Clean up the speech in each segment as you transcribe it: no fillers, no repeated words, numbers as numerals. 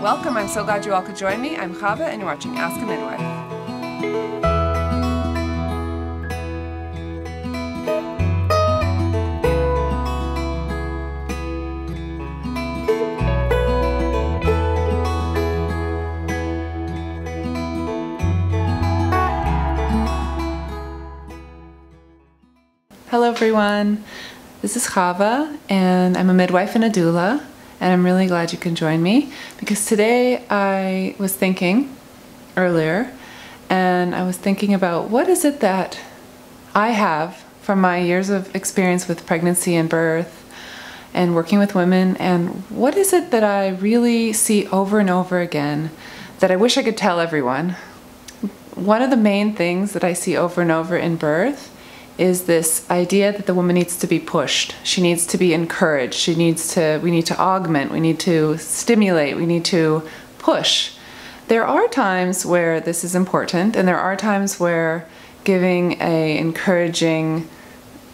Welcome, I'm so glad you all could join me. I'm Chavah and you're watching Ask a Midwife. Hello everyone, this is Chavah and I'm a midwife and a doula. And I'm really glad you can join me because today I was thinking earlier and I was thinking about what is it that I have from my years of experience with pregnancy and birth and working with women, and what is it that I really see over and over again that I wish I could tell everyone. One of the main things that I see over and over in birth is this idea that the woman needs to be pushed. She needs to be encouraged. We need to augment, we need to stimulate, we need to push. There are times where this is important, and there are times where giving an encouraging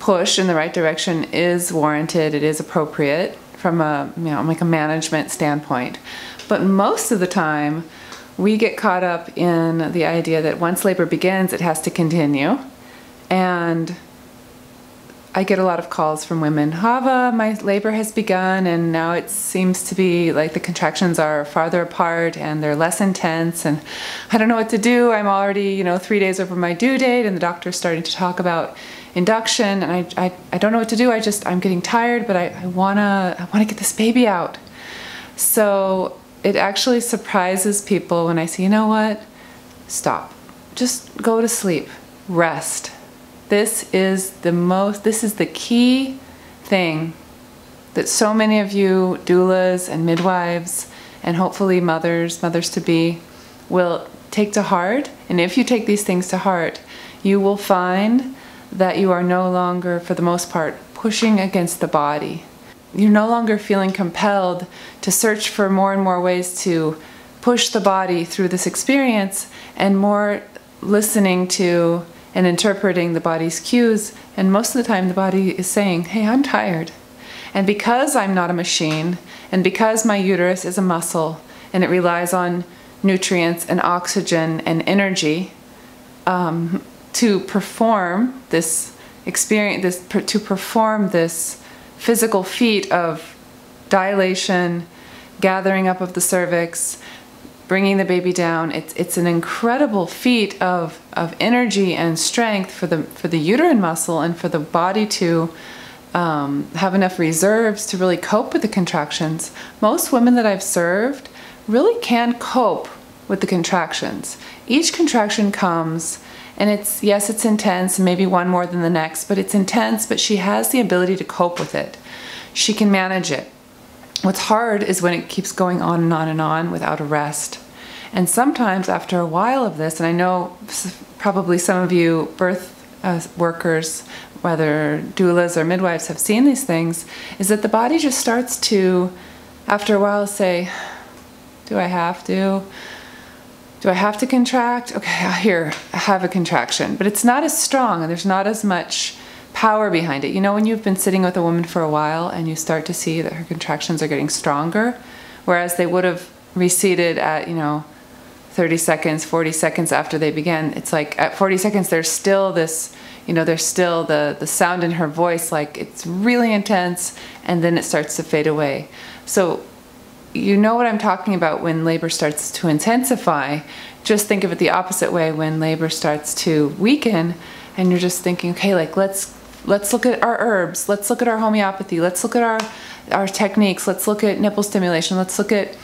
push in the right direction is warranted, it is appropriate from a, like a management standpoint. But most of the time, we get caught up in the idea that once labor begins, it has to continue. And I get a lot of calls from women, Chavah, my labor has begun and now it seems to be like the contractions are farther apart and they're less intense and I don't know what to do. I'm already, 3 days over my due date and the doctor's starting to talk about induction and I don't know what to do. I'm getting tired, but I wanna get this baby out. So it actually surprises people when I say, you know what, stop, just go to sleep, rest. This is the key thing that so many of you doulas and midwives and hopefully mothers-to-be will take to heart. And if you take these things to heart, you will find that you are no longer, for the most part, pushing against the body. You're no longer feeling compelled to search for more and more ways to push the body through this experience and more listening to and interpreting the body's cues, and most of the time the body is saying, hey, I'm tired. And because I'm not a machine, and because my uterus is a muscle, and it relies on nutrients and oxygen and energy to perform this experience, to perform this physical feat of dilation, gathering up of the cervix, bringing the baby down. It's an incredible feat of energy and strength for the uterine muscle and for the body to have enough reserves to really cope with the contractions. Most women that I've served really can cope with the contractions. Each contraction comes and yes, it's intense, maybe one more than the next, but it's intense, but she has the ability to cope with it. She can manage it. What's hard is when it keeps going on and on and on without a rest. And sometimes after a while of this, and I know probably some of you birth workers, whether doulas or midwives, have seen these things, is that the body just starts to, after a while, say, do I have to? Do I have to contract? Okay, here, I have a contraction. But it's not as strong and there's not as much power behind it. You know, when you've been sitting with a woman for a while and you start to see that her contractions are getting stronger, whereas they would have receded at, 30 seconds, 40 seconds after they began. It's like at 40 seconds, there's still this, there's still the sound in her voice, like it's really intense, and then it starts to fade away. So you know what I'm talking about when labor starts to intensify. Just think of it the opposite way when labor starts to weaken and you're just thinking, okay, like let's look at our herbs, let's look at our homeopathy, let's look at our techniques, let's look at nipple stimulation, let's look at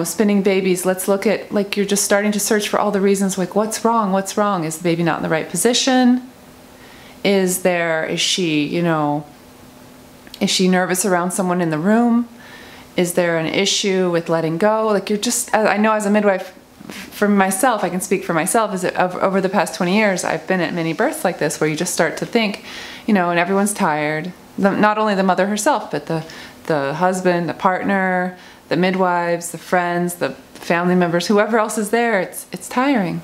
spinning babies, let's look at, like, you're just starting to search for all the reasons, like what's wrong, is the baby not in the right position, is she nervous around someone in the room, is there an issue with letting go, like you're just, I know as a midwife, for myself, I can speak for myself, is that over the past 20 years, I've been at many births like this where you just start to think, and everyone's tired, not only the mother herself, but the husband, the partner, the midwives, the friends, the family members, whoever else is there. It's tiring.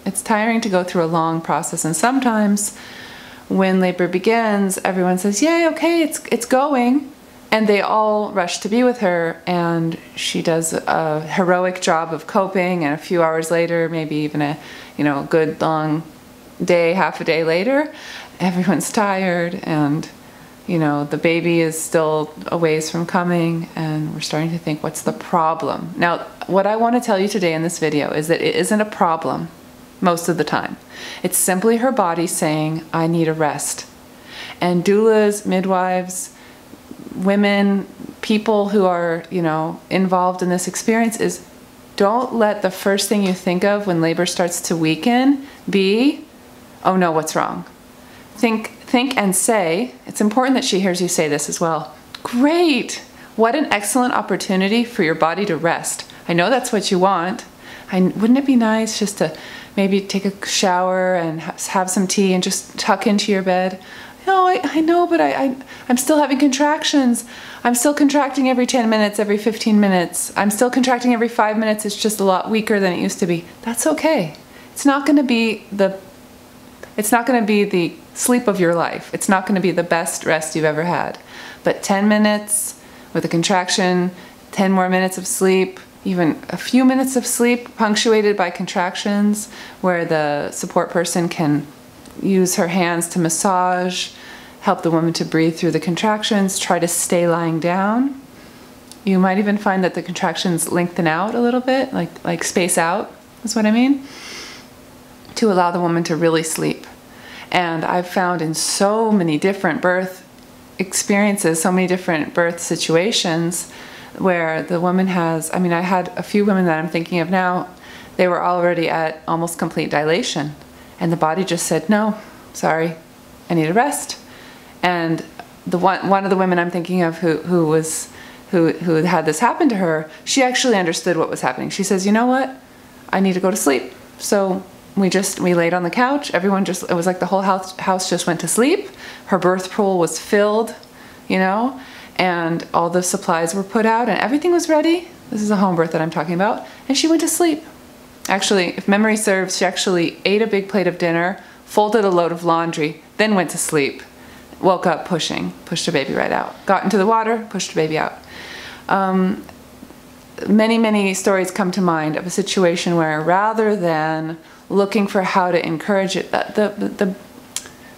It's tiring to go through a long process. And sometimes when labor begins, everyone says, yay, okay, it's going. And they all rush to be with her, and she does a heroic job of coping, and a few hours later, maybe even a good long day, half a day later, everyone's tired, and the baby is still a ways from coming, and we're starting to think, what's the problem? Now, what I want to tell you today in this video is that it isn't a problem most of the time. It's simply her body saying, I need a rest. And doulas, midwives, women, people who are, involved in this experience is, don't let the first thing you think of when labor starts to weaken be, oh no, what's wrong? Think and say, it's important that she hears you say this as well. Great! What an excellent opportunity for your body to rest. I know that's what you want. Wouldn't it be nice just to maybe take a shower and have some tea and just tuck into your bed? No, I know, but I'm still having contractions. I'm still contracting every 10 minutes, every 15 minutes. I'm still contracting every 5 minutes. It's just a lot weaker than it used to be. That's okay. It's not going to be the sleep of your life. It's not going to be the best rest you've ever had. But 10 minutes with a contraction, 10 more minutes of sleep, even a few minutes of sleep punctuated by contractions where the support person can use her hands to massage, help the woman to breathe through the contractions, try to stay lying down. You might even find that the contractions lengthen out a little bit, like space out, is what I mean, to allow the woman to really sleep. And I've found in so many different birth experiences, so many different birth situations where the woman has, I had a few women that I'm thinking of now, they were already at almost complete dilation. And the body just said, no, sorry, I need a rest. And one of the women I'm thinking of who had this happen to her, she actually understood what was happening. She says, you know what? I need to go to sleep. So we laid on the couch. It was like the whole house just went to sleep. Her birth pool was filled, and all the supplies were put out and everything was ready. This is a home birth that I'm talking about. And she went to sleep. Actually, if memory serves, she actually ate a big plate of dinner, folded a load of laundry, then went to sleep. Woke up pushed the baby right out. Got into the water, pushed the baby out. Many stories come to mind of a situation where rather than looking for how to encourage it,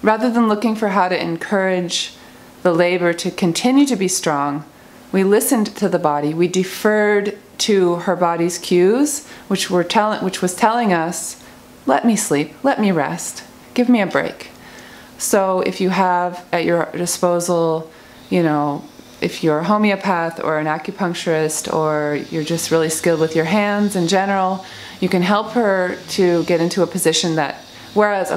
rather than looking for how to encourage the labor to continue to be strong, we listened to the body. We deferred to her body's cues, which was telling us, let me sleep, let me rest, give me a break. So if you have at your disposal, if you're a homeopath or an acupuncturist, or you're just really skilled with your hands in general, you can help her to get into a position that, whereas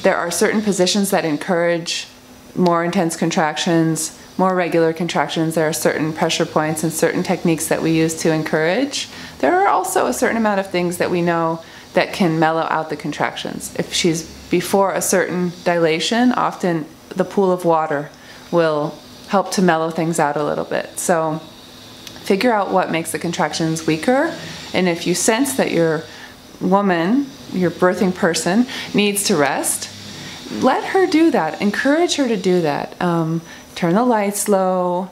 there are certain positions that encourage more intense contractions, more regular contractions. There are certain pressure points and certain techniques that we use to encourage. There are also a certain amount of things that we know that can mellow out the contractions. If she's before a certain dilation, often the pool of water will help to mellow things out a little bit. So figure out what makes the contractions weaker, and if you sense that your woman, your birthing person, needs to rest, let her do that. Encourage her to do that. Turn the lights low,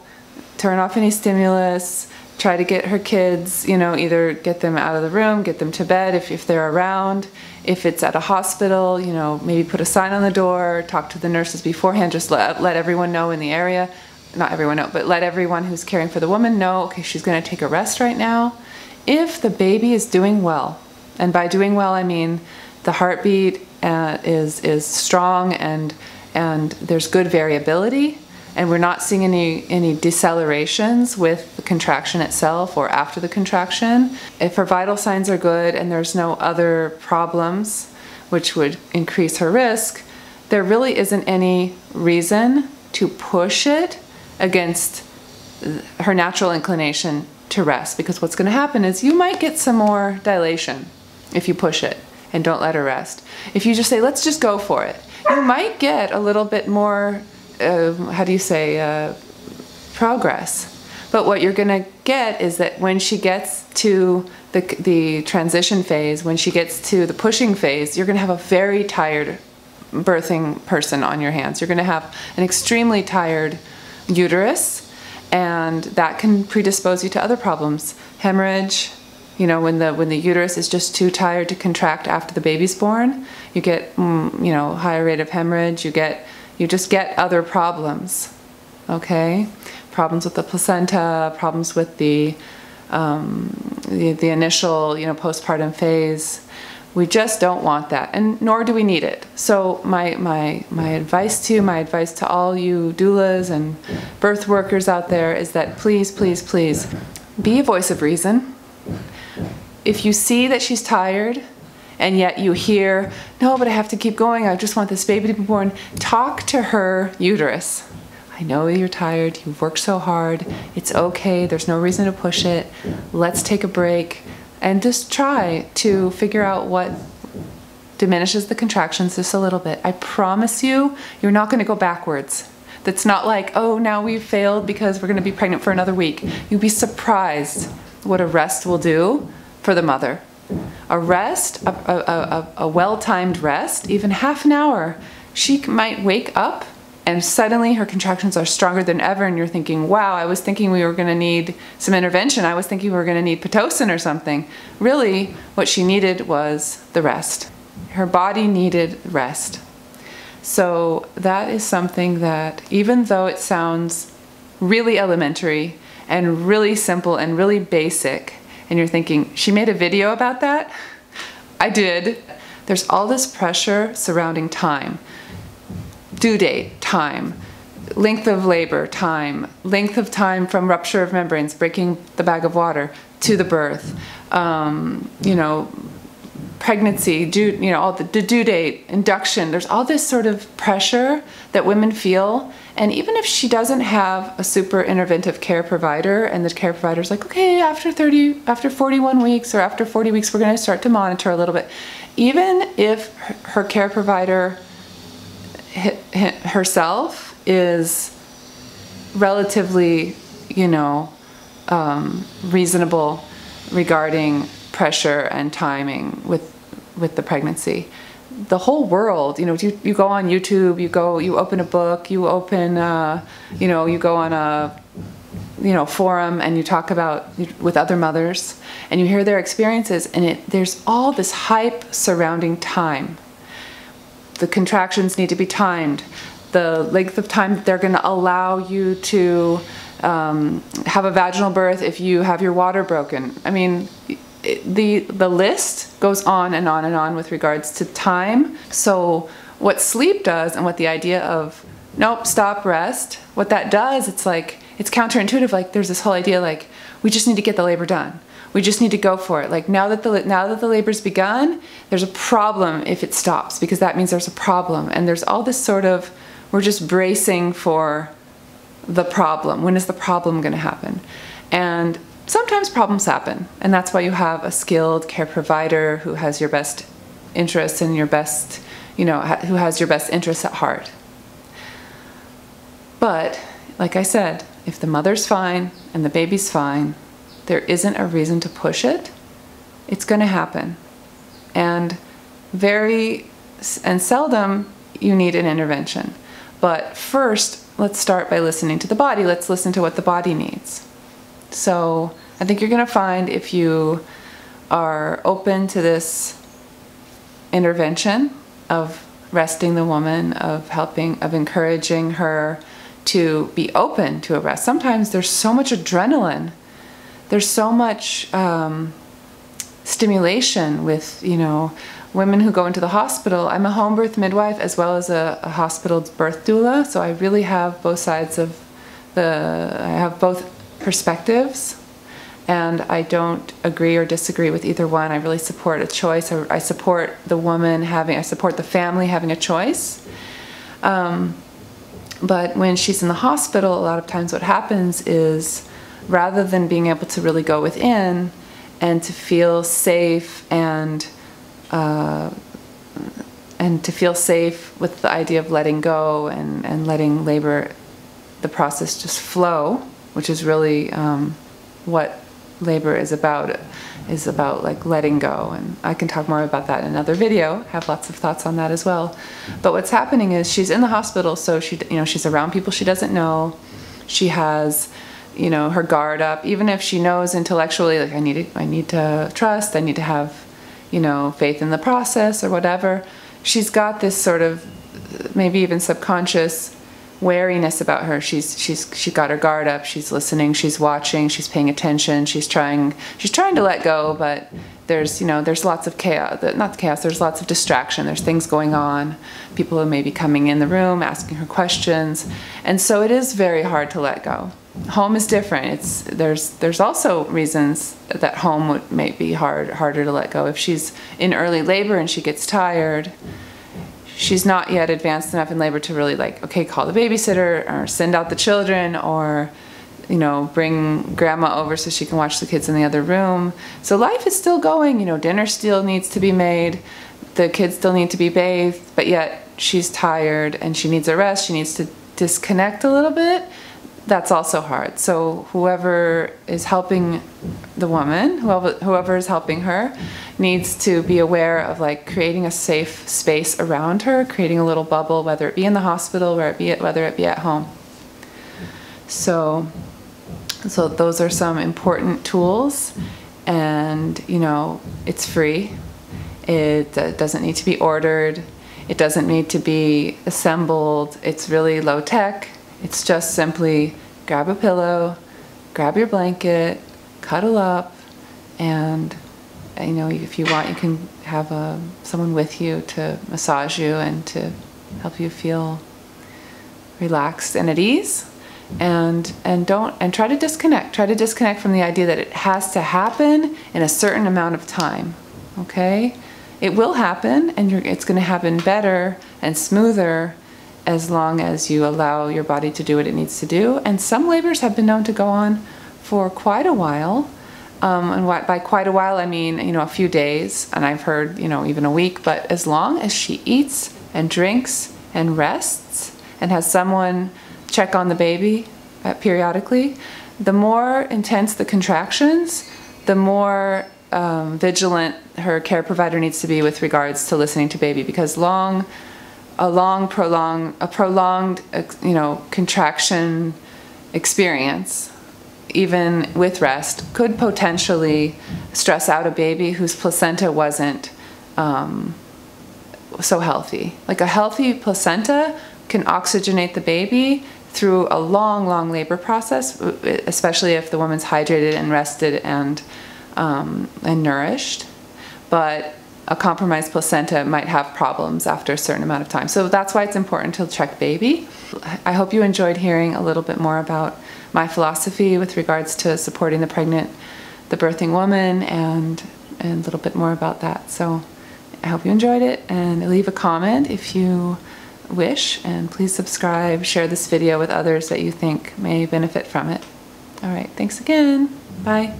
turn off any stimulus, try to get her kids, either get them out of the room, get them to bed if they're around. If it's at a hospital, maybe put a sign on the door, talk to the nurses beforehand, just let everyone know in the area. Not everyone know, but let everyone who's caring for the woman know, okay, she's going to take a rest right now. If the baby is doing well, and by doing well I mean the heartbeat is strong and there's good variability, and we're not seeing any decelerations with the contraction itself or after the contraction. If her vital signs are good and there's no other problems which would increase her risk, there really isn't any reason to push it against her natural inclination to rest, because what's going to happen is you might get some more dilation if you push it and don't let her rest. If you just say, let's just go for it, you might get a little bit more progress. But what you're going to get is that when she gets to the transition phase, when she gets to the pushing phase, you're going to have a very tired birthing person on your hands. You're going to have an extremely tired uterus, and that can predispose you to other problems. Hemorrhage, you know, when the uterus is just too tired to contract after the baby's born, you get you know, higher rate of hemorrhage. You just get other problems. Okay, problems with the placenta, problems with the initial, you know, postpartum phase. We just don't want that, and nor do we need it. So my advice to you, my advice to all you doulas and birth workers out there is that please, please, please be a voice of reason. If you see that she's tired and yet you hear, no, but I have to keep going, I just want this baby to be born, talk to her uterus. I know you're tired, you've worked so hard, it's okay, there's no reason to push it, let's take a break, and just try to figure out what diminishes the contractions just a little bit. I promise you, you're not going to go backwards. That's not like, oh, now we've failed because we're going to be pregnant for another week. You'd be surprised what a rest will do for the mother. A rest, a well-timed rest, even half an hour, she might wake up and suddenly her contractions are stronger than ever, and you're thinking, wow, I was thinking we were going to need some intervention. I was thinking we were going to need Pitocin or something. Really, what she needed was the rest. Her body needed rest. So that is something that, even though it sounds really elementary and really simple and really basic, and you're thinking, she made a video about that? I did. There's all this pressure surrounding time. Due date, time, length of labor, time, length of time from rupture of membranes, breaking the bag of water, to the birth, you know, pregnancy, all the due date, induction. There's all this sort of pressure that women feel. And even if she doesn't have a super interventive care provider, and the care provider's like, okay, after 41 weeks or after 40 weeks, we're going to start to monitor a little bit. Even if her care provider herself is relatively, you know, reasonable regarding pressure and timing with the pregnancy. The whole world, you know, you go on YouTube, you open a book, you open, you know, you go on a, you know, forum, and you talk about with other mothers, and you hear their experiences, and there's all this hype surrounding time. The contractions need to be timed. The length of time that they're going to allow you to have a vaginal birth if you have your water broken. I mean, the list goes on and on and on with regards to time. So what sleep does, and what the idea of nope, stop, rest, what that does, it's like, it's counterintuitive. Like, there's this whole idea like, we just need to get the labor done. We just need to go for it. Like, now that the labor's begun, there's a problem if it stops, because that means there's a problem. And there's all this sort of, we're just bracing for the problem. When is the problem going to happen? And sometimes problems happen, and that's why you have a skilled care provider who has your best interests and your best, you know, who has your best interests at heart. But like I said, if the mother's fine and the baby's fine, there isn't a reason to push it. It's going to happen. And seldom you need an intervention. But first, let's start by listening to the body. Let's listen to what the body needs. So I think you're going to find, if you are open to this intervention of resting the woman, of helping, of encouraging her to be open to a rest. Sometimes there's so much adrenaline. There's so much stimulation with, you know, women who go into the hospital. I'm a home birth midwife as well as a hospital birth doula, so I really have both sides of I have both perspectives, and I don't agree or disagree with either one. I really support a choice. I support the woman I support the family having a choice. But when she's in the hospital, a lot of times what happens is, rather than being able to really go within and to feel safe and to feel safe with the idea of letting go and letting labor, the process just flow, which is really what labor is about like letting go, and I can talk more about that in another video. I have lots of thoughts on that as well. But what's happening is she's in the hospital, so she's around people she doesn't know. She has, her guard up, even if she knows intellectually, like I need to trust, I need to have, faith in the process or whatever. She's got this sort of maybe even subconscious wariness about her. She got her guard up. She's listening. She's watching. She's paying attention. She's trying to let go, but there's lots of chaos. Not chaos. There's lots of distraction. There's things going on. People who may be coming in the room, asking her questions, and so it is very hard to let go. Home is different. There's also reasons that home may be harder to let go. If she's in early labor and she gets tired, she's not yet advanced enough in labor to really call the babysitter or send out the children or, bring grandma over so she can watch the kids in the other room. So life is still going, dinner still needs to be made, the kids still need to be bathed, but yet she's tired and she needs a rest, she needs to disconnect a little bit. That's also hard. So whoever is helping the woman, whoever is helping her, needs to be aware of creating a safe space around her, creating a little bubble, whether it be in the hospital, whether it be at home. So those are some important tools, and it's free. It doesn't need to be ordered. It doesn't need to be assembled. It's really low tech. It's just simply grab a pillow, grab your blanket, cuddle up, and if you want, you can have someone with you to massage you and to help you feel relaxed and at ease. And try to disconnect. Try to disconnect from the idea that it has to happen in a certain amount of time. Okay, it will happen, and it's going to happen better and smoother as long as you allow your body to do what it needs to do. And some labors have been known to go on for quite a while. And by quite a while, I mean, a few days, and I've heard, even a week, but as long as she eats and drinks and rests and has someone check on the baby periodically, the more intense the contractions, the more vigilant her care provider needs to be with regards to listening to baby, because a prolonged contraction experience, even with rest, could potentially stress out a baby whose placenta wasn't so healthy. Like a healthy placenta can oxygenate the baby through a long labor process, especially if the woman's hydrated and rested and nourished. But a compromised placenta might have problems after a certain amount of time. So that's why it's important to check baby. I hope you enjoyed hearing a little bit more about my philosophy with regards to supporting the birthing woman, and a little bit more about that. So I hope you enjoyed it, and leave a comment if you wish, and please subscribe, share this video with others that you think may benefit from it. All right, thanks again. Bye.